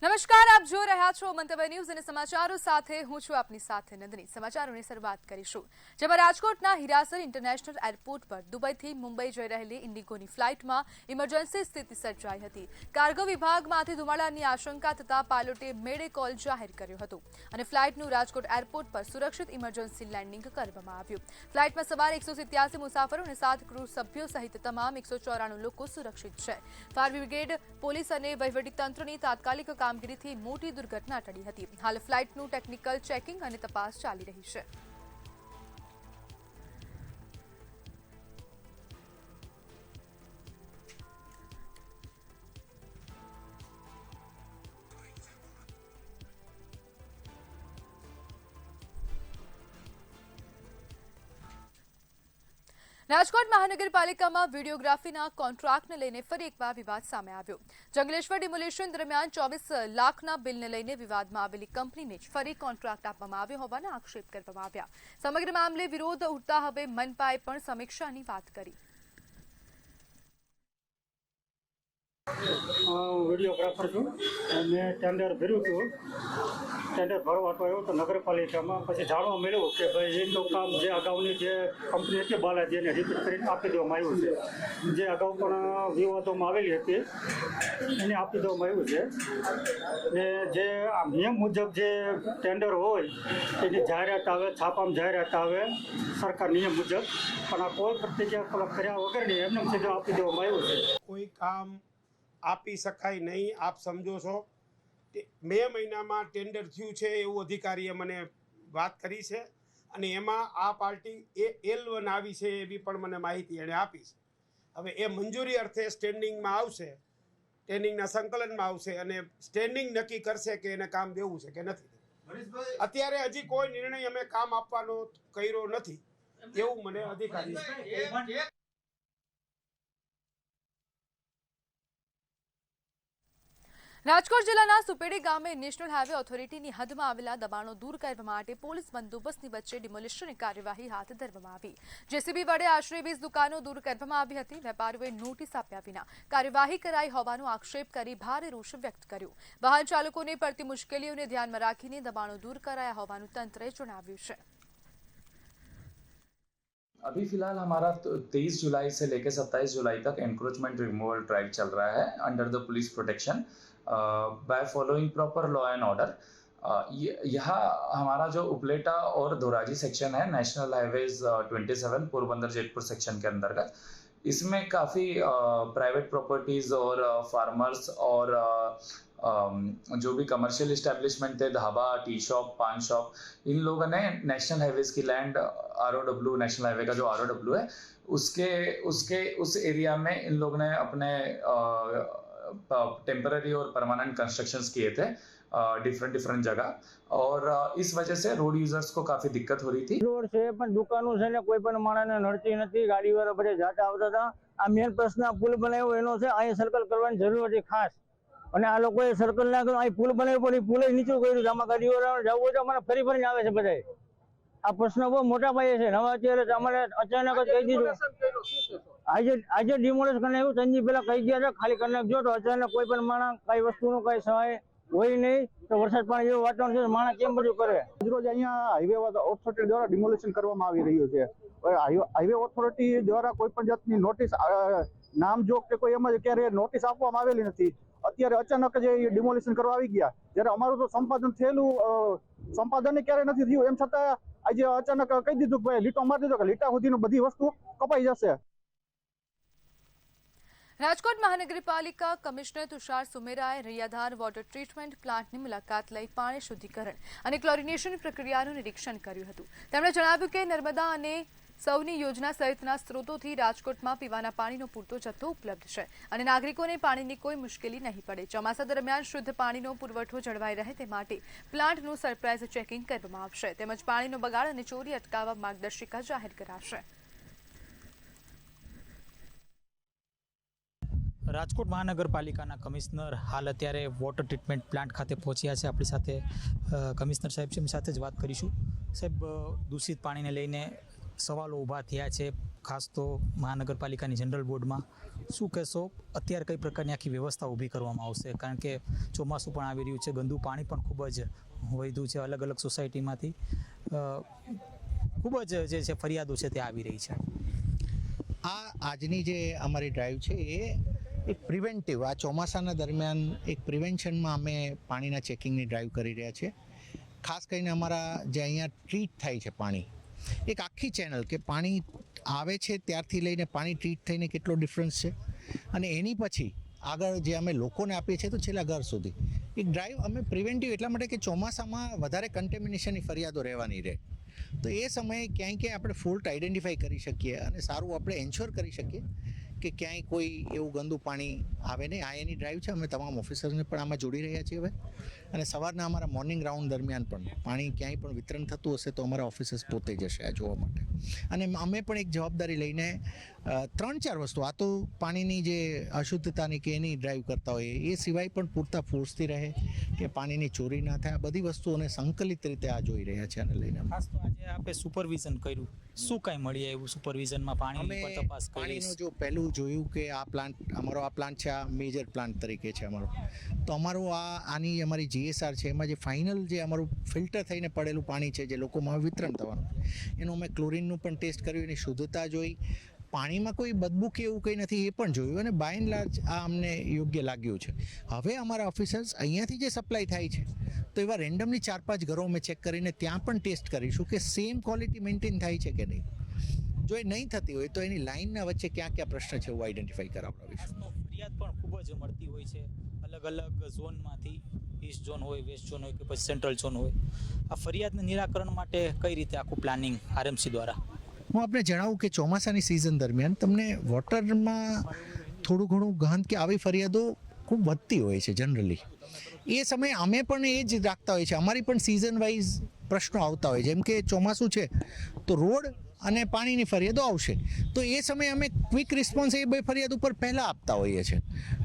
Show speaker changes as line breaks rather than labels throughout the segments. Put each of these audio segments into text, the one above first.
નમસ્કાર, આપ જોઈ રહ્યા છો મંતવ્ય ન્યૂઝ અને સમાચારો સાથે હું છું આપની સાથે નંદની। સમાચારોની શરૂઆત કરીશું, જેમાં રાજકોટના હીરાસર ઇન્ટરનેશનલ એરપોર્ટ પર દુબઈથી મુંબઈ જઈ રહેલી ઇન્ડિગોની ફ્લાઇટમાં ઇમરજન્સી સ્થિતિ સર્જાઈ હતી। કાર્ગો વિભાગમાંથી ધુમાડાની આશંકા થતા પાયલોટે મેડે કોલ જાહેર કર્યો હતો અને ફ્લાઇટનું રાજકોટ એરપોર્ટ પર સુરક્ષિત ઇમરજન્સી લેન્ડિંગ કરવામાં આવ્યું। ફ્લાઇટમાં સવાર 187 મુસાફરો અને 7 ક્રૂ સભ્યો સહિત તમામ 194 લોકો સુરક્ષિત છે। ફાયર બ્રિગેડ, પોલીસ અને વહીવટીતંત્રની તાત્કાલિક કામગીરીથી મોટી દુર્ઘટના ટળી હતી। હાલ ફ્લાઇટનું ટેકનિકલ ચેકિંગ અને તપાસ ચાલી રહી છે। રાજકોટ મહાનગરપાલિકામાં વીડિયોગ્રાફીના કોન્ટ્રાક્ટને લઈને ફરી એકવાર વિવાદ સામે આવ્યો। જંગલેશ્વર ડિમોલિશન દરમિયાન 24 લાખના બિલને લઈને વિવાદમાં આવેલી કંપનીને જ ફરી કોન્ટ્રાક્ટ આપવામાં આવ્યો હોવાના આક્ષેપ કરવામાં આવ્યા। સમગ્ર મામલે વિરોધ ઉઠતા હવે મનપાએ પણ સમીક્ષાની વાત કરી।
વિડીયોગ્રાફર છું અને ટેન્ડર ભર્યું હતું। ટેન્ડર ભરવા આવ્યો તો નગરપાલિકામાં પછી જાણવા મળ્યું કે ભાઈ એનું કામ જે અગાઉની જે કંપની હતી બાલાજી એને રિપીટ કરીને આપી દેવામાં આવ્યું છે। જે અગાઉ પણ વિવાદોમાં આવેલી હતી એને આપી દેવામાં આવ્યું છે। ને જે આ નિયમ મુજબ જે ટેન્ડર હોય એની જાહેરાત આવે, છાપામાં જાહેરાત આવે સરકાર નિયમ મુજબ, પણ આ કોઈ પ્રતિક્રિયા કર્યા વગરની એમને સીધું આપી દેવામાં આવ્યું છે।
કોઈ કામ આપી શકાય નહીં, આપ સમજો છો। મે મહિનામાં ટેન્ડર થયું છે એવું અધિકારીએ મને વાત કરી છે અને એમાં આ પાર્ટી L1 આવી છે એવી પણ મને માહિતી એણે આપી છે। હવે એ મંજૂરી અર્થે સ્ટેન્ડિંગમાં આવશે, સ્ટેન્ડિંગના સંકલનમાં આવશે અને સ્ટેન્ડિંગ નક્કી કરશે કે એને કામ દેવું છે કે નથી। અત્યારે હજી કોઈ નિર્ણય અમે કામ આપવાનો કર્યો નથી એવું મને અધિકારી।
રાજકોટ જિલ્લાના સુપેડી ગામે નેશનલ હાઈવે ઓથોરિટીની હદમાં આવેલા દબાણો દૂર કરવા માટે પોલીસ બંદોબસ્તની વચ્ચે ડિમોલિશન કાર્યવાહી હાથ ધરવામાં આવી। જેસીબી વડે આશરે 20 દુકાનો દૂર કરવામાં આવી હતી। વેપારીઓએ નોટિસ આપ્યા વિના કાર્યવાહી કરાઈ હોવાનો આક્ષેપ કરી ભારે રોષ વ્યક્ત કર્યો। વાહન ચાલકોને પડતી મુશ્કેલીઓને ધ્યાનમાં રાખીને દબાણો દૂર કરાયા હોવાનું તંત્રએ જણાવ્યું છે।
अभी फिलहाल हमारा 23 जुलाई से लेकर 27 जुलाई तक एनक्रोचमेंट रिमूवल ड्राइव चल रहा है under the police protection by following proper law and order. यहाँ हमारा जो उपलेटा और धोराजी सेक्शन है national highways 27 Porbandar Jetpur section के अंतर्गत, इसमें काफ़ी प्राइवेट प्रॉपर्टीज़ और फार्मर्स और जो भी कमर्शियल इस्टेब्लिशमेंट थे, ढाबा, टी शॉप, पान शॉप, इन लोगों ने नेशनल हाईवेज की लैंड ROW, नेशनल हाईवे का जो ROW है उस एरिया में इन लोगों ने अपने टेम्पररी और परमानेंट कंस्ट्रक्शंस किए थे डिफरेंट जगह और इस वजह से रोड यूजर्स को काफी दिक्कत हो रही थी।
रोड से पण दुकानों છે ને કોઈ પણ માણસને નડતી નથી, ગાડીવાળા બધે જાતા આવતા હતા। આ મેન પ્રશ્ન પુલ બનાવ્યો એનો છે, અહીં સર્કલ કરવાની જરૂર હતી ખાસ અને આ લોકોએ સર્કલ ના કર્યું, અહીં પુલ બનાવ્યો પણ એ પુલ જ નીચું કર્યું। આમાં ગાડીવાળા જવું હોય તો અમારે ફરી આવે છે બધાય। આ પ્રશ્ન બહુ મોટા પાયે છે। હવે અત્યારે અમારે અચાનક જ કહી દીધું, આજે ડિમોલિશ કરીને આવ્યું, 3 દી પહેલા કહી ગયા છે ખાલી કરી નાખજો, તો અચાનક કોઈ પણ માણસ કઈ વસ્તુનું કઈ સહાય હોય નહીં તો વરસાદ પાણી જેવું વાતાવરણ છે, માણસ કેમ બધું કરે।
રોજ અહીંયા હાઈવે ઓથોરિટી દ્વારા ડિમોલિશન કરવામાં આવી રહ્યું છે। હાઈવે ઓથોરિટી દ્વારા કોઈ પણ જાતની નોટિસ નામજોગ કે કોઈ એમાં ક્યારે નોટિસ આપવામાં આવેલી નથી। અત્યારે અચાનક જ ડિમોલિશન કરવા આવી ગયા, જ્યારે અમારું તો સંપાદન થયેલું સંપાદન ક્યારે નથી થયું, એમ છતાં આજે અચાનક કહી દીધું કે લીટો મારી દીધો કે લીટા સુધીની બધી વસ્તુ કપાઈ જશે।
રાજકોટ મહાનગરપાલિકા કમિશનર તુષાર સુમેરાએ રૈયાધાર વોટર ટ્રીટમેન્ટ પ્લાન્ટની મુલાકાત લઈ પાણી શુદ્ધિકરણ અને ક્લોરિનેશન પ્રક્રિયાનું નિરીક્ષણ કર્યું હતું। તેમણે જણાવ્યું કે નર્મદા અને સૌની યોજના સહિતના સ્ત્રોતોથી રાજકોટમાં પીવાના પાણીનો પૂરતો જથ્થો ઉપલબ્ધ છે અને નાગરિકોને પાણીની કોઈ મુશ્કેલી નહીં પડે। ચોમાસા દરમિયાન શુદ્ધ પાણીનો પુરવઠો જળવાઈ રહે તે માટે પ્લાન્ટનું સરપ્રાઇઝ ચેકિંગ કરવામાં આવશે, તેમજ પાણીનો બગાડ અને ચોરી અટકાવવા માર્ગદર્શિકા જાહેર કરાશે।
રાજકોટ મહાનગરપાલિકાના કમિશનર હાલ અત્યારે વોટર ટ્રીટમેન્ટ પ્લાન્ટ ખાતે પહોંચ્યા છે। આપણી સાથે કમિશનર સાહેબ છે, એમની સાથે જ વાત કરીશું। સાહેબ, દૂષિત પાણીને લઈને સવાલો ઊભા થયા છે, ખાસ તો મહાનગરપાલિકાની જનરલ બોર્ડમાં. શું કહેશો, અત્યારે કઈ પ્રકારની આખી વ્યવસ્થા ઊભી કરવામાં આવશે? કારણ કે ચોમાસું પણ આવી રહ્યું છે, ગંદુ પાણી પણ ખૂબ જ વધ્યું છે, અલગ અલગ સોસાયટીમાંથી ખૂબ જ જે છે ફરિયાદો છે તે આવી રહી છે.
આજની જે અમારી ડ્રાઈવ છે એ એક પ્રિવેન્ટિવ, આ ચોમાસાના દરમિયાન એક પ્રિવેન્શનમાં અમે પાણીના ચેકિંગની ડ્રાઈવ કરી રહ્યા છીએ. ખાસ કરીને અમારા જે અહીંયા ટ્રીટ થાય છે પાણી, એક આખી ચેનલ કે પાણી આવે છે ત્યારથી લઈને પાણી ટ્રીટ થઈને કેટલો ડિફરન્સ છે, અને એની પછી આગળ જે અમે લોકોને આપીએ છીએ તો છેલ્લા ઘર સુધી એક ડ્રાઈવ અમે પ્રિવેન્ટિવ એટલા માટે કે ચોમાસામાં વધારે કન્ટેમિનેશનની ફરિયાદો રહેવાની રહે, તો એ સમયે ક્યાંય આપણે ફોલ્ટ આઈડેન્ટિફાઈ કરી શકીએ અને સારું આપણે એન્શ્યોર કરી શકીએ કે ક્યાંય કોઈ એવું ગંદુ પાણી આવે નહીં. આ એની ડ્રાઈવ છે. અમે તમામ ઓફિસર્સને પણ આમાં જોડી રહ્યા છીએ હવે, અને સવારના અમારા મોર્નિંગ રાઉન્ડ દરમિયાન પણ પાણી ક્યાંય પણ વિતરણ થતું હશે તો અમારા ઓફિસર્સ પોતે જશે આ જોવા માટે. અને અમે પણ એક જવાબદારી લઈને 3-4 વસ્તુ, આ તો પાણીની જે અશુદ્ધતાની કે એની ડ્રાઈવ કરતા હોઈએ, એ સિવાય પણ પૂરતા ફોર્સથી રહે કે પાણીની ચોરી ના થાય, આ બધી વસ્તુઓને સંકલિત રીતે આ જોઈ રહ્યા છે. અને લઈને
ખાસ તો આજે આપણે સુપરવિઝન કર્યું, શું કાંઈ મળી આવ્યું સુપરવિઝનમાં? પાણીની પણ તપાસ કરી.
પાણીનું જો પહેલું જોયું કે આ પ્લાન્ટ છે, આ મેજર પ્લાન્ટ તરીકે છે અમારો, તો અમારું આની અમારી GSR છે, એમાં જે ફાઇનલ જે અમારું ફિલ્ટર થઈને પડેલું પાણી છે જે લોકોમાં વિતરણ થવાનું, એનું અમે ક્લોરીનનું પણ ટેસ્ટ કર્યું, એની શુદ્ધતા જોઈ, પાણીમાં કોઈ બદબુ કે એવું કંઈ નથી એ પણ જોયું, અને બાય એન્ડ લાર્જ આ અમને યોગ્ય લાગ્યું છે. હવે અમારા ઓફિસર્સ અહીંયાથી જે સપ્લાય થાય છે તો એવા રેન્ડમલી 4-5 ઘરો અમે ચેક કરીને ત્યાં પણ ટેસ્ટ કરીશું કે સેમ ક્વોલિટી મેન્ટેન થાય છે કે નહીં. જો એ નહીં થતી હોય તો એની લાઇનના વચ્ચે ક્યાં ક્યાં પ્રશ્ન છે એવું આઈડેન્ટિફાઈ કરાવડાવીશું.
ફરિયાદ પણ ખૂબ જ મળતી હોય છે અલગ અલગ ઝોનમાંથી, ઈસ્ટ ઝોન હોય, વેસ્ટ ઝોન હોય કે પછી સેન્ટ્રલ ઝોન હોય. આ ફરિયાદના નિરાકરણ માટે કઈ રીતે આખું પ્લાનિંગ RMC દ્વારા?
હું આપને જણાવું કે ચોમાસાની સિઝન દરમિયાન તમને વોટરમાં થોડું ઘણું ગંધ કે આવી ફરિયાદો ખૂબ વધતી હોય છે જનરલી. એ સમયે અમે પણ એ જ રાખતા હોય છે. અમારી પણ સિઝન વાઇઝ પ્રશ્નો આવતા હોય, જેમ કે ચોમાસું છે તો રોડ અને પાણીની ફરિયાદો આવશે, તો એ સમયે અમે ક્વિક રિસ્પોન્સ એ બે ફરિયાદ ઉપર પહેલાં આપતા હોઈએ છીએ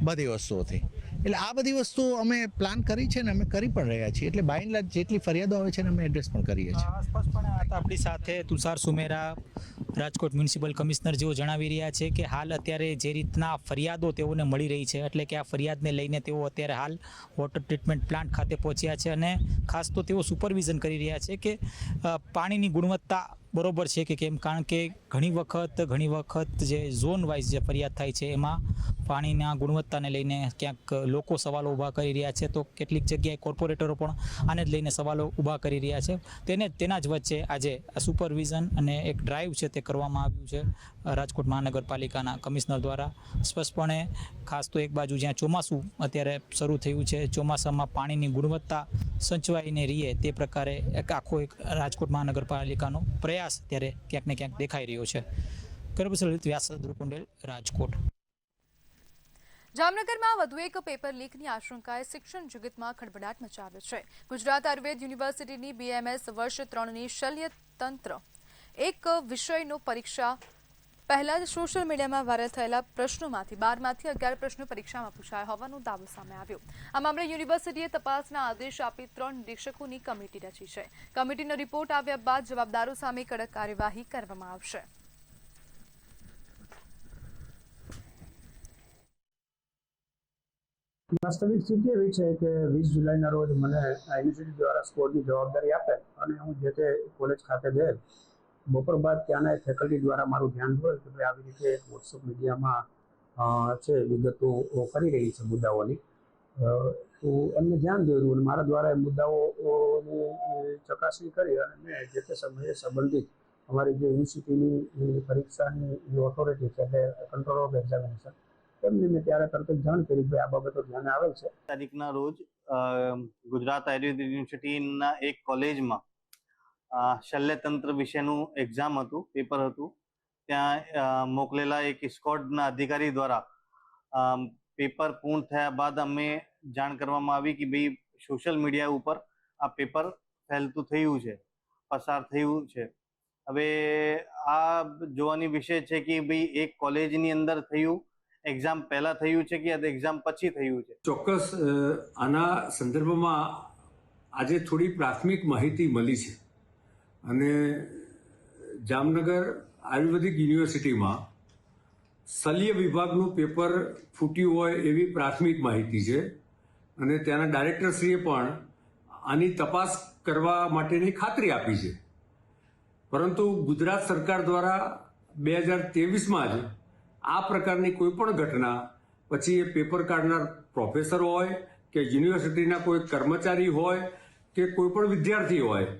બધી વસ્તુઓથી. એટલે આ બધી વસ્તુઓ અમે પ્લાન કરી છે ને અમે કરી પણ રહ્યા છીએ. એટલે બાય એન્ડ લાર્જ જેટલી ફરિયાદો આવે છે ને અમે એડ્રેસ પણ કરીએ છીએ.
સ્પષ્ટપણે આપણી સાથે તુષાર સુમેરા, રાજકોટ મ્યુનિસિપલ કમિશનર, જેઓ જણાવી રહ્યા છે કે હાલ અત્યારે જે રીતના ફરિયાદો તેઓને મળી રહી છે, એટલે કે આ ફરિયાદને લઈને તેઓ અત્યારે હાલ વોટર ટ્રીટમેન્ટ પ્લાન્ટ ખાતે પહોંચ્યા છે, અને ખાસ તો તેઓ સુપરવિઝન કરી રહ્યા છે કે પાણીની ગુણવત્તા બરોબર છે કે કેમ. કારણ કે ઘણી વખત જે ઝોન વાઇઝ જે ફરિયાદ થાય છે એમાં પાણીના ગુણવત્તાને લઈને ક્યાંક લોકો સવાલો ઊભા કરી રહ્યા છે, તો કેટલીક જગ્યાએ કોર્પોરેટરો પણ આને જ લઈને સવાલો ઊભા કરી રહ્યા છે. તેના જ વચ્ચે આજે સુપરવિઝન અને એક ડ્રાઈવ છે તે કરવામાં આવ્યું છે રાજકોટ મહાનગરપાલિકાના કમિશનર દ્વારા. સ્પષ્ટપણે ખાસ તો એક બાજુ જ્યાં ચોમાસું અત્યારે શરૂ થયું છે, ચોમાસામાં પાણીની ગુણવત્તા સંચવાઈને રહીએ તે પ્રકારે એક રાજકોટ મહાનગરપાલિકાનો પ્રયાસ અત્યારે ક્યાંક ને ક્યાંક દેખાઈ રહ્યો છે. રાજકોટ.
જામનગરમાં વધુ એક પેપર લીકની આશંકાએ શિક્ષણ જગતમાં ખળભળાટ મચાવ્યો છે. ગુજરાત આયુર્વેદ યુનિવર્સિટીની BMS વર્ષ 3ની શલ્યતંત્ર એક વિષયનો પરીક્ષા પહેલા જ સોશિયલ મીડિયામાં વાયરલ થયેલા પ્રશ્નોમાંથી 12માંથી 11 પ્રશ્નો પરીક્ષામાં પૂછાયા હોવાનો દાવો સામે આવ્યો. આ મામલે યુનિવર્સિટીએ તપાસના આદેશ આપી 3 નિરીક્ષકોની કમિટી રચી છે. કમિટીનો રિપોર્ટ આવ્યા બાદ જવાબદારો સામે કડક કાર્યવાહી કરવામાં આવશે.
વાસ્તવિક સ્થિતિ એવી છે કે 20 જુલાઈના રોજ મને યુનિવર્સિટી દ્વારા સ્કોરની જવાબદારી આપે અને હું જે તે કોલેજ ખાતે ગયેલ. બપોર બાદ ત્યાંના ફેકલ્ટી દ્વારા મારું ધ્યાન દોરેલ કે ભાઈ આવી રીતે વોટ્સઅપ મીડિયામાં છે વિગતો કરી રહી છે મુદ્દાઓની, તો અમને ધ્યાન દોર્યું અને મારા દ્વારા એ મુદ્દાઓની ચકાસણી કરી અને મેં જે તે સમયે સંબંધિત અમારી જે યુનિવર્સિટીની પરીક્ષાની ઓથોરિટી છે એટલે કંટ્રોલ ઓફ એક્ઝામિનેશન એમને મેં ત્યારે તરત જ જાણ કરી કે આ બાબતો ધ્યાને આવેલ છે.
તારીખના રોજ ગુજરાત આયુર્વેદ યુનિવર્સિટીના એક કોલેજમાં શલ્યતંત્ર વિશેનું એક્ઝામ હતું, પેપર હતું. ત્યાં મોકલેલા એક સ્કોડના અધિકારી દ્વારા પેપર પૂર્ણ થયા બાદ અમે જાણ કરવામાં આવી કે ભાઈ સોશિયલ મીડિયા ઉપર આ પેપર ફેલતું થયું છે, પસાર થયું છે. હવે આ જોવાની વિષય છે કે ભાઈ એક કોલેજની અંદર થયું, એક્ઝામ પહેલા થયું છે કે એક્ઝામ પછી થયું છે.
ચોક્કસ આના સંદર્ભમાં આજે થોડી પ્રાથમિક માહિતી મળી છે અને જામનગર આયુર્વેદિક યુનિવર્સિટીમાં શલ્ય વિભાગનું પેપર ફૂટ્યું હોય એવી પ્રાથમિક માહિતી છે અને ત્યાંના ડાયરેક્ટરશ્રીએ પણ આની તપાસ કરવા માટેની ખાતરી આપી છે. પરંતુ ગુજરાત સરકાર દ્વારા 2023માં જ આ પ્રકારની કોઈ પણ ઘટના, પછી એ પેપર કાઢનાર પ્રોફેસર હોય કે યુનિવર્સિટીના કોઈ કર્મચારી હોય કે કોઈ પણ વિદ્યાર્થી હોય,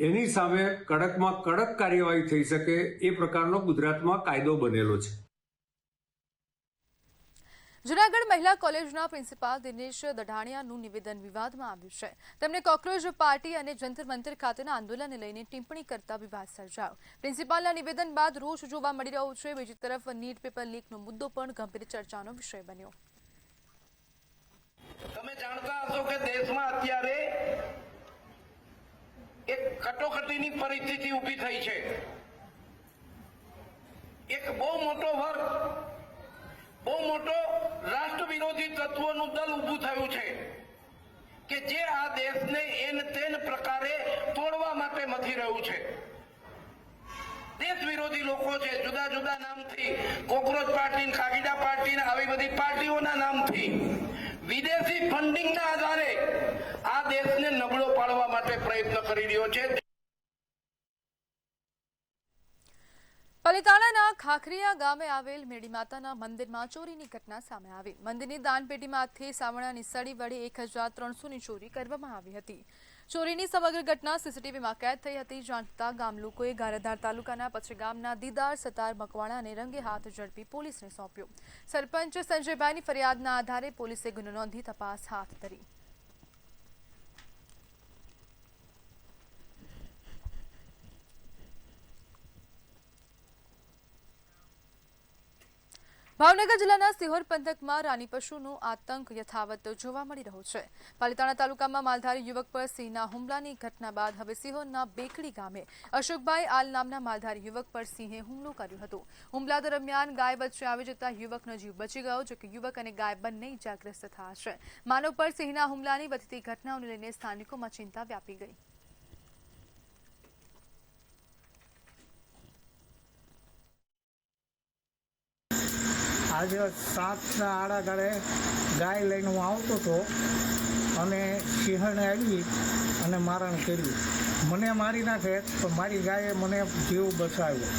એની સામે કડકમાં કડક કાર્યવાહી થઈ શકે એ પ્રકારનો ગુજરાતમાં કાયદો બનેલો છે.
જૂનાગઢ મહિલા કોલેજના પ્રિન્સિપાલ દિનેશ દઢાણિયાનું નિવેદન વિવાદમાં આવ્યું છે. તેમણે કોક્રોચ પાર્ટી અને જંતર મંતર ખાતેના આંદોલનને લઈને ટિપ્પણી કરતા વિવાદ સર્જાયો. પ્રિન્સિપાલના નિવેદન બાદ રોષ જોવા મળી રહ્યો છે. બીજી તરફ નીટ પેપર લીકનો મુદ્દો પણ ગંભીર ચર્ચાનો વિષય બન્યો.
તમે જાણતા હશો કે દેશમાં અત્યારે એક કટોકટીની પરિસ્થિતિ ઊભી થઈ છે. એક બહુ મોટો વર્ગ, બહુ મોટો રાષ્ટ્ર વિરોધી તત્વોનું દલ ઊભું થયું છે કે જે આ દેશને એન તેન પ્રકારે તોડવા માટે મથી રહ્યું છે. દેશ વિરોધી લોકો છે, જુદા જુદા નામથી, કોકરોચ પાર્ટી, કાગીડા પાર્ટી, આવી બધી પાર્ટીઓના નામથી વિદેશી ફંડિંગના આધારે આ દેશને નબળો પાડવા માટે પ્રયત્ન કરી રહ્યો છે.
પાલિતાણાના ખાખરીયા ગામે આવેલ મેડી માતાના મંદિરમાં ચોરીની ઘટના સામે આવી. મંદિરની દાનપેટીમાંથી સાવરણાની સળી વડે 1300ની ચોરી કરવામાં આવી હતી. ચોરીની સમગ્ર ઘટના સીસીટીવીમાં કેદ થઈ હતી. જાણતા ગામ લોકોએ ગારિયાધાર તાલુકાના પછી ગામના દીદાર સતાર મકવાણાને રંગે હાથ ઝડપી પોલીસને સોંપ્યો. સરપંચ સંજયભાઈની ફરિયાદના આધારે પોલીસે ગુનો નોંધી તપાસ હાથ ધરી. ભાવનગર જિલ્લાના સિહોર પંથકમાં રાની પશુનો આતંક યથાવત જોવા મળી રહ્યો છે. પાલિતાણા તાલુકામાં માલધારી યુવક પર સિંહના હુમલાની ઘટના બાદ હવે સિહોરના બેકડી ગામે અશોકભાઈ આલ નામના માલધારી યુવક પર સિંહે હુમલો કર્યો હતો. હુમલા દરમિયાન ગાય વચ્ચે આવી જતા યુવકનો જીવ બચી ગયો, જોકે યુવક અને ગાય બંને ઇજાગ્રસ્ત થયા છે. માનવ પર સિંહના હુમલાની વધતી ઘટનાઓને લઈને સ્થાનિકોમાં ચિંતા વ્યાપી ગઈ.
આજે 7ના આડાગાળે ગાય લઈને હું આવતો હતો અને સિંહણે આવી અને મારણ કર્યું. મને મારી નાખે તો મારી ગાયે મને જીવ બચાવ્યો.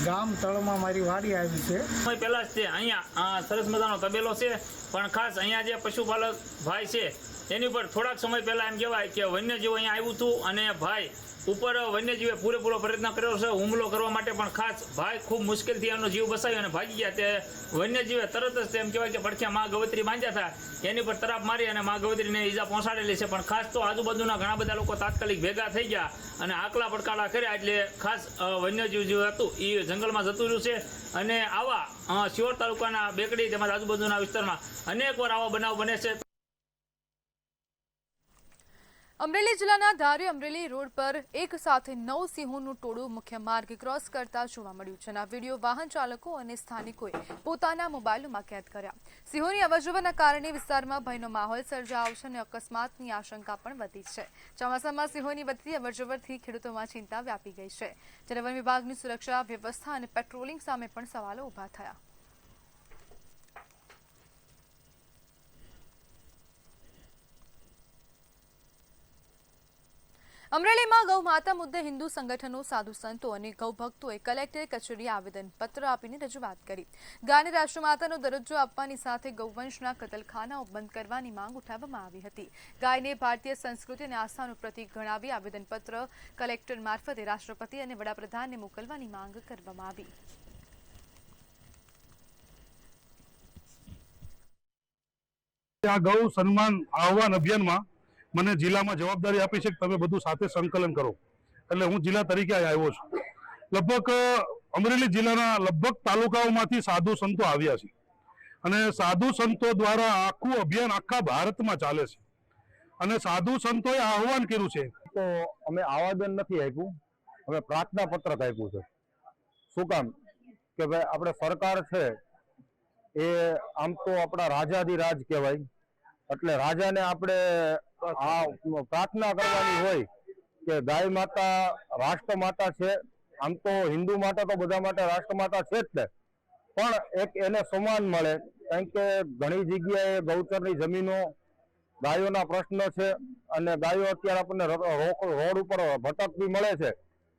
ગામ તળમાં મારી વાડી આવી છે.
પહેલા છે અહીંયા સરસ મજાનો તબેલો છે, પણ ખાસ અહીંયા જે પશુપાલક ભાઈ છે એની ઉપર થોડાક સમય પહેલા એમ કહેવાય કે વન્યજીવ અહીંયા આવ્યું હતું અને ભાઈ ઉપર વન્યજીવે પૂરેપૂરો પ્રયત્ન કર્યો છે હુમલો કરવા માટે, પણ ખાસ ભાઈ ખૂબ મુશ્કેલથી એનો જીવ બચાવ્યો અને ભાગી ગયા. તે વન્યજીવે તરત જ એમ કહેવાય કે પડખ્યા મા ગવત્રી બાંધ્યા હતા, એની પર તરાપ મારી અને મા ગવત્રીને ઈજા પહોંચાડેલી છે. પણ ખાસ તો આજુબાજુના ઘણા બધા લોકો તાત્કાલિક ભેગા થઈ ગયા અને આકલા પડકાલા કર્યા, એટલે ખાસ વન્યજીવ જે હતું એ જંગલમાં જતું રહ્યું છે. અને આવા સિહોર તાલુકાના બેકડી તેમજ આજુબાજુના વિસ્તારમાં અનેક વાર આવા બનાવ બને છે.
અમરેલી જિલ્લાના ધારી અમરેલી રોડ પર એક સાથે 9 સિંહોનું ટોળું મુખ્ય માર્ગ ક્રોસ કરતા જોવા મળ્યું છે. આ વિડીયો વાહન ચાલકો અને સ્થાનિકોએ પોતાના મોબાઈલોમાં કેદ કર્યા. સિંહોની અવરજવરના કારણે વિસ્તારમાં ભયનો માહોલ સર્જાયો છે અને અકસ્માતની આશંકા પણ વધી છે. ચોમાસામાં સિંહોની વધતી અવરજવરથી ખેડૂતોમાં ચિંતા વ્યાપી ગઈ છે, જ્યારે વન વિભાગની સુરક્ષા વ્યવસ્થા અને પેટ્રોલિંગ સામે પણ સવાલો ઊભા થયા. અમરેલીમાં ગૌ માતા મુદ્દે હિન્દુ સંગઠનો, સાધુ સંતો અને ગૌભક્તોએ કલેક્ટર કચેરીએ આવેદનપત્ર આપીને રજૂઆત કરી. ગાયને રાષ્ટ્રમાતાનો દરજ્જો આપવાની સાથે ગૌવંશના કતલખાનાઓ બંધ કરવાની માંગ ઉઠાવવામાં આવી હતી. ગાયને ભારતીય સંસ્કૃતિ અને આસ્થાનું પ્રતીક ગણાવી આવેદનપત્ર કલેક્ટર મારફતે રાષ્ટ્રપતિ અને વડાપ્રધાનને મોકલવાની માંગ કરવામાં આવી.
આ ગૌ સન્માન આહ્વાન અભિયાનમાં મને જિલ્લામાં જવાબદારી આપી છે કે તમે બધું સાથે સંકલન કરો, એટલે હું જિલ્લા તરીકે આવ્યો છું. લગભગ અમરેલી જિલ્લાના લગભગ તાલુકાઓમાંથી સાધુ સંતો આવ્યા છે અને સાધુ સંતો દ્વારા આખું અભિયાન આખા ભારતમાં ચાલે છે અને સાધુ સંતોએ આહ્વાન કર્યું છે.
તો અમે આવેદન નથી આપ્યું, અમે પ્રાર્થના પત્રક આપ્યું છે. શું કામ કે ભાઈ આપણે સરકાર છે એ આમ તો આપણા રાજાધિરાજ કહેવાય, એટલે રાજાને આપણે આ પ્રાર્થના કરવાની હોય કે ગાય માતા રાષ્ટ્ર માતા છે. આમ તો હિન્દુ માતા તો બધા માટે રાષ્ટ્ર માતા છે જ ને, પણ એક એને સમાન મળે. કારણ કે ઘણી જગ્યાએ ગૌચરની જમીનો ગાયોના પ્રશ્ન છે અને ગાયો અત્યારે આપણને રોડ ઉપર ભટકતી મળે છે,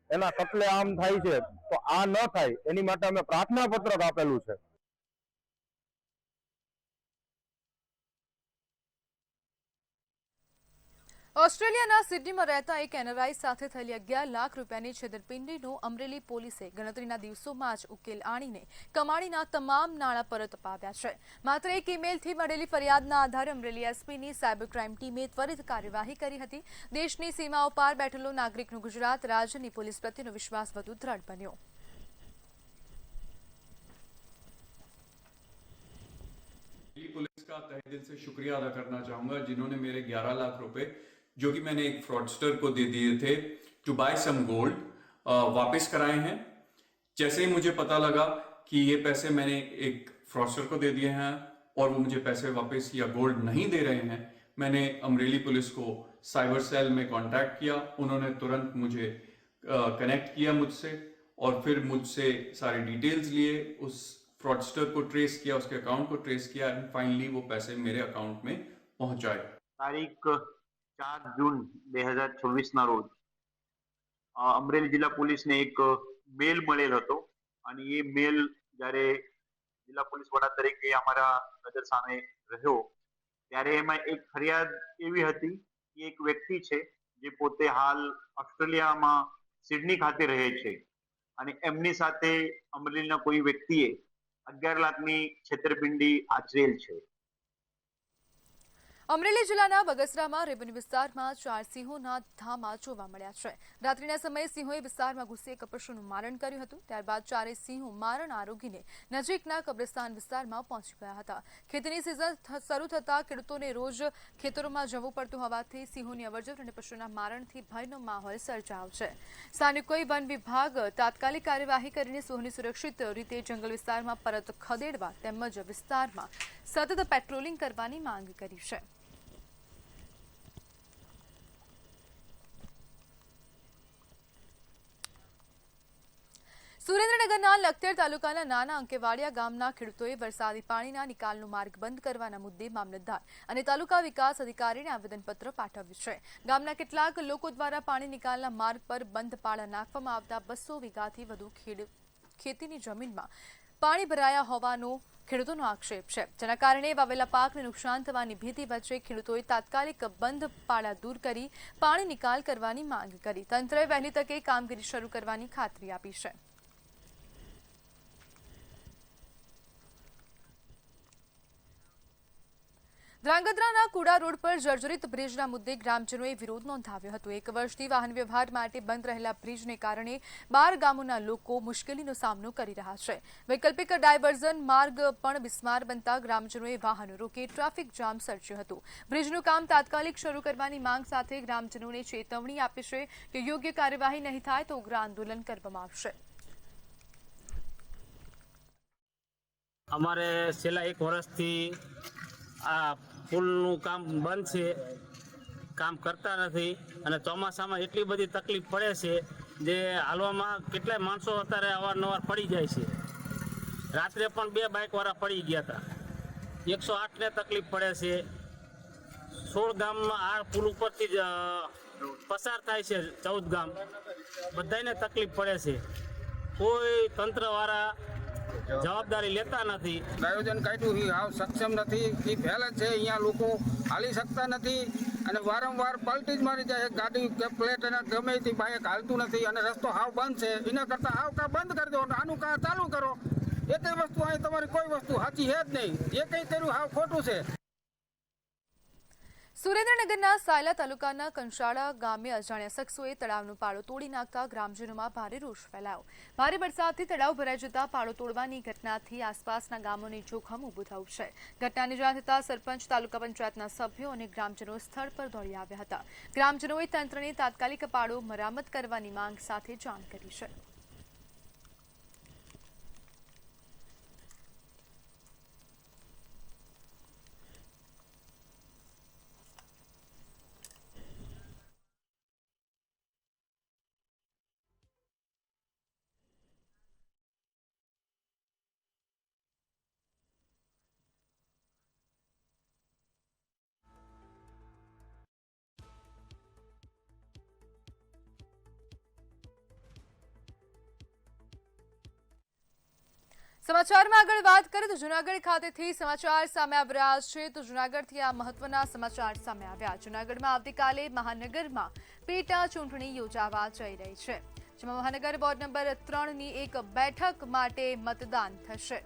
એના કતલે આમ થાય છે. તો આ ન થાય એની માટે અમે પ્રાર્થના પત્રક આપેલું છે.
ઓસ્ટ્રેલિયાના સિડનીમાં રહેતા એક એનઆરઆઈ સાથે થયેલી 11 લાખ રૂપિયાની છેતરપિંડીનો અમરેલી પોલીસે ગણતરીના દિવસોમાં જ ઉકેલ આણીને કમાણીના તમામ નાણાં પરત અપાવ્યા છે. માત્ર એક ઈમેલથી મળેલી ફરિયાદના આધારે અમરેલી એસપીની સાયબર ક્રાઇમ ટીમે ત્વરિત કાર્યવાહી કરી હતી. દેશની સીમાઓ પાર બેઠેલો નાગરિકનો ગુજરાત રાજ્યની પોલીસ પ્રત્યેનો વિશ્વાસ વધુ દ્રઢ બન્યો.
पुलिस का तहे दिल से शुक्रिया अदा करना चाहूंगा जिन्होंने मेरे 11 लाख रुपए जो कि मैंने एक फ्रॉडस्टर को दे दिए थे टू बाय सम गोल्ड वापस कराए हैं. जैसे ही मुझे पता लगा कि ये पैसे मैंने एक फ्रॉडस्टर को दे दिए हैं और वो मुझे पैसे वापस या गोल्ड नहीं दे रहे हैं, मैंने अमरेली पुलिस को साइबर सेल में कांटेक्ट किया. उन्होंने तुरंत मुझे कनेक्ट किया मुझसे और फिर मुझसे सारी डिटेल्स लिए, उस फ्रॉडस्टर को ट्रेस किया, उसके अकाउंट को ट्रेस किया एंड फाइनली वो पैसे मेरे अकाउंट में पहुंचाए.
तारीख 4 जून 2024 રોજ અમરેલી જિલ્લા પોલીસને એક મેલ મળેલ હતો અને એ મેલ જ્યારે જિલ્લા પોલીસ વડા તરીકે અમારા નજર સામે રહ્યો ત્યારે એમાં એક ફરિયાદ એવી હતી કે એક વ્યક્તિ છે જે પોતે હાલ ઓસ્ટ્રેલિયામાં સિડની ખાતે રહે છે અને એમની સાથે અમરેલીના કોઈ વ્યક્તિએ 11 લાખની છેતરપિંડી આચરેલ છે.
અમરેલી જિલ્લાના બગસરામાં રેવન્યુ વિસ્તારમાં 4 સિંહોના ધામા જોવા મળ્યા છે. રાત્રિના સમયે સિંહોએ વિસ્તારમાં ઘૂસી એક પશુનું મારણ કર્યું હતું. ત્યારબાદ 4 સિંહો મારણ આરોગીને નજીકના કબ્રસ્તાન વિસ્તારમાં પહોંચી ગયા હતા. ખેતીની સિઝન શરૂ થતાં ખેડૂતોને રોજ ખેતરોમાં જવું પડતું હોવાથી સિંહોની અવરજવર અને પશુના મારણથી ભયનો માહોલ સર્જાયો છે. સ્થાનિકોએ વન વિભાગ તાત્કાલિક કાર્યવાહી કરીને સિંહોને સુરક્ષિત રીતે જંગલ વિસ્તારમાં પરત ખદેડવા તેમજ વિસ્તારમાં સતત પેટ્રોલિંગ કરવાની માંગ કરી છે. સુરેન્દ્રનગરના લખતર તાલુકાના નાના અંકેવાડિયા ગામના ખેડૂતોએ વરસાદી પાણીના નિકાલનો માર્ગ બંધ કરવાના મુદ્દે મામલતદાર અને તાલુકા વિકાસ અધિકારીને આવેદનપત્ર પાઠવ્યું છે. ગામના કેટલાક લોકો દ્વારા પાણી નિકાલના માર્ગ પર બંધ પાળા નાખવામાં આવતા 200 વીઘાથી વધુ ખેતીની જમીનમાં પાણી ભરાયા હોવાનો ખેડૂતોનો આક્ષેપ છે. જેના કારણે વાવેલા પાકને નુકસાન થવાની ભીતિ વચ્ચે ખેડૂતોએ તાત્કાલિક બંધ પાળા દૂર કરી પાણી નિકાલ કરવાની માંગ કરી. તંત્રએ વહેલી તકે કામગીરી શરૂ કરવાની ખાતરી આપી છે. ધ્રાંગધ્રાના કુડા રોડ પર જર્જરિત બ્રિજના મુદ્દે ગ્રામજનોએ વિરોધ નોંધાવ્યો હતો. 1 વર્ષથી વાહન વ્યવહાર માટે બંધ રહેલા બ્રિજને કારણે 12 ગામોના લોકો મુશ્કેલીનો સામનો કરી રહ્યા છે. વૈકલ્પિક ડાયવર્ઝન માર્ગ પણ બિસ્માર બનતા ગ્રામજનોએ વાહનો રોકી ટ્રાફિક જામ સર્જ્યો હતો. બ્રિજનું કામ તાત્કાલિક શરૂ કરવાની માંગ સાથે ગ્રામજનોને ચેતવણી આપી છે કે યોગ્ય કાર્યવાહી નહીં થાય તો ઉગ્ર આંદોલન કરવામાં આવશે.
અમારે છેલ્લા 1 વર્ષથી આ પુલનું કામ બંધ છે, કામ કરતા નથી અને ચોમાસામાં એટલી બધી તકલીફ પડે છે જે હાલવામાં કેટલાય માણસો અત્યારે અવારનવાર પડી જાય છે. રાત્રે પણ 2 બાઇકવાળા પડી ગયા હતા. 108ને તકલીફ પડે છે. 16 ગામમાં આ પુલ ઉપરથી જ પસાર થાય છે. 14 ગામ બધાને તકલીફ પડે છે. કોઈ તંત્રવાળા જવાબદારી લેતા નથી.
આયોજન કાઢ્યું એ હાવ સક્ષમ નથી. એ ફેલ જ છે. અહીંયા લોકો હાલી શકતા નથી અને વારંવાર પલટી જ મારી જાય. ગાડી કે પ્લેટ અને ગમે તે બાઇક હાલતું નથી અને રસ્તો હાવ બંધ છે. એના કરતાં હાવ કા બંધ કરી દો, આનું કા ચાલુ કરો. એક વસ્તુ અહીં તમારી કોઈ વસ્તુ સાચી છે જ નહીં. જે કંઈ કર્યું હાવ ખોટું છે.
સુરેન્દ્રનગરના સાયલા તાલુકાના કંસાળા ગામે અજાણ્યા શખ્સોએ તળાવનો પાળો તોડી નાખતા ગ્રામજનોમાં ભારે રોષ ફેલાયો. ભારે વરસાદથી તળાવ ભરાઈ જતા પાળો તોડવાની ઘટનાથી આસપાસના ગામોને જોખમ ઊભું થયું છે. ઘટનાની જાણ થતાં સરપંચ, તાલુકા પંચાયતના સભ્યો અને ગ્રામજનો સ્થળ પર દોડી આવ્યા હતા. ગ્રામજનોએ તંત્રને તાત્કાલિક પાળો મરામત કરવાની માંગ સાથે જાણ કરી છે. સમાચારમાં આગળ વાત કરીએ તો જૂનાગઢ ખાતેથી સમાચાર સામે આવી રહ્યા છે તો જૂનાગઢથી આ મહત્વના સમાચાર સામે આવ્યા। જૂનાગઢમાં આવતીકાલે મહાનગરમાં પેટા ચૂંટણી યોજાવા જઈ રહી છે, જેમાં મહાનગર વોર્ડ નંબર 3ની એક બેઠક માટે મતદાન થશે।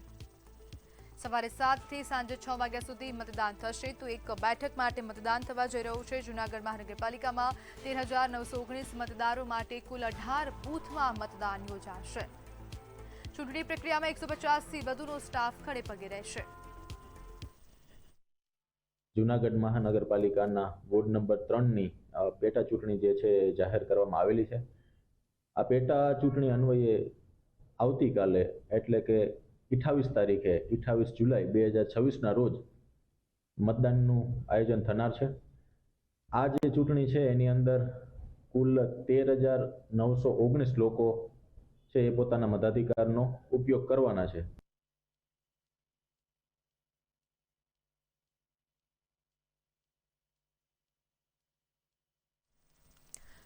સવારે 7 થી સાંજે 6 વાગ્યા સુધી મતદાન થશે તો એક બેઠક માટે મતદાન થવા જઈ રહ્યું છે। જૂનાગઢ મહાનગરપાલિકામાં 13,919 મતદારો માટે કુલ 18 બૂથમાં મતદાન યોજાશે। ચૂંટણી પ્રક્રિયામાં 150થી વધુનો સ્ટાફ ખડે પગે રહેશે।
જૂનાગઢ મહાનગરપાલિકાના વોર્ડ નંબર 3ની પેટા ચૂંટણી જે છે જાહેર કરવામાં આવેલી છે। આ પેટા ચૂંટણી અન્વયે આવતીકાલે એટલે કે 28 તારીખે 28 જુલાઈ 2026ના રોજ મતદાનનું આયોજન થનાર છે। આ જે ચૂંટણી છે એની અંદર કુલ 13,919 લોકો છે એ પોતાના મતાધિકારનો ઉપયોગ કરવાના છે।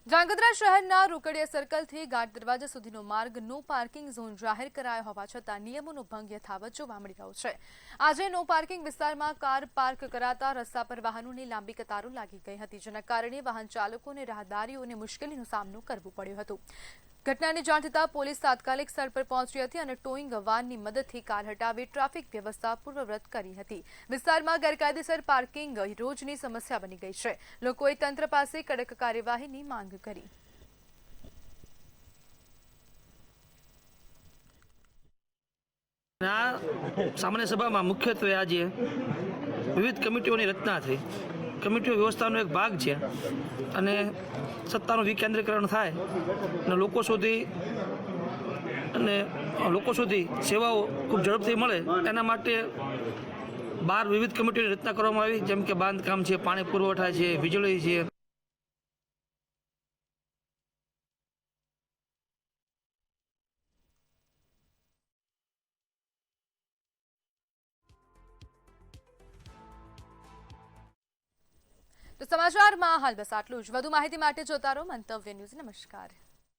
ધ્રાંગધ્રા શહેરના રોકડિયા સર્કલથી ઘાટ દરવાજા સુધીનો માર્ગ નો પાર્કિંગ ઝોન જાહેર કરાયો હોવા છતાં નિયમોનો ભંગ યથાવત જોવા મળી રહ્યો છે। આજે નો પાર્કિંગ વિસ્તારમાં કાર પાર્ક કરાતા રસ્તા પર વાહનોની લાંબી કતારો લાગી ગઈ હતી, જેના કારણે વાહન ચાલકો અને રાહદારીઓને મુશ્કેલીનો સામનો કરવો પડ્યો હતો। ઘટનાની જાણ થતાં પોલીસ તાત્કાલિક સ્થળ પર પહોંચી હતી અને ટોઈંગ વાનની મદદથી કાર હટાવી ટ્રાફિક વ્યવસ્થા પૂર્વવત કરી હતી। વિસ્તારમાં ગેરકાયદેસર પાર્કિંગ રોજની સમસ્યા બની ગઈ છે। લોકોએ તંત્ર પાસે કડક કાર્યવાહીની માંગ કરી।
સામાન્ય સભામાં મુખ્યત્વે આજે વિવિધ કમિટીઓની રચના થઈ। કમિટીઓ વ્યવસ્થાનો એક ભાગ છે અને સત્તાનું વિકેન્દ્રીકરણ થાય અને લોકો સુધી સેવાઓ ખૂબ ઝડપથી મળે એના માટે 12 વિવિધ કમિટીઓની રચના કરવામાં આવી, જેમ કે બાંધકામ છે, પાણી પુરવઠા છે, વીજળી છે।
તો સમાચારમાં હાલ બસ આટલું જ। વધુ માહિતી માટે જોતા રહો મંતવ્ય ન્યૂઝ। નમસ્કાર।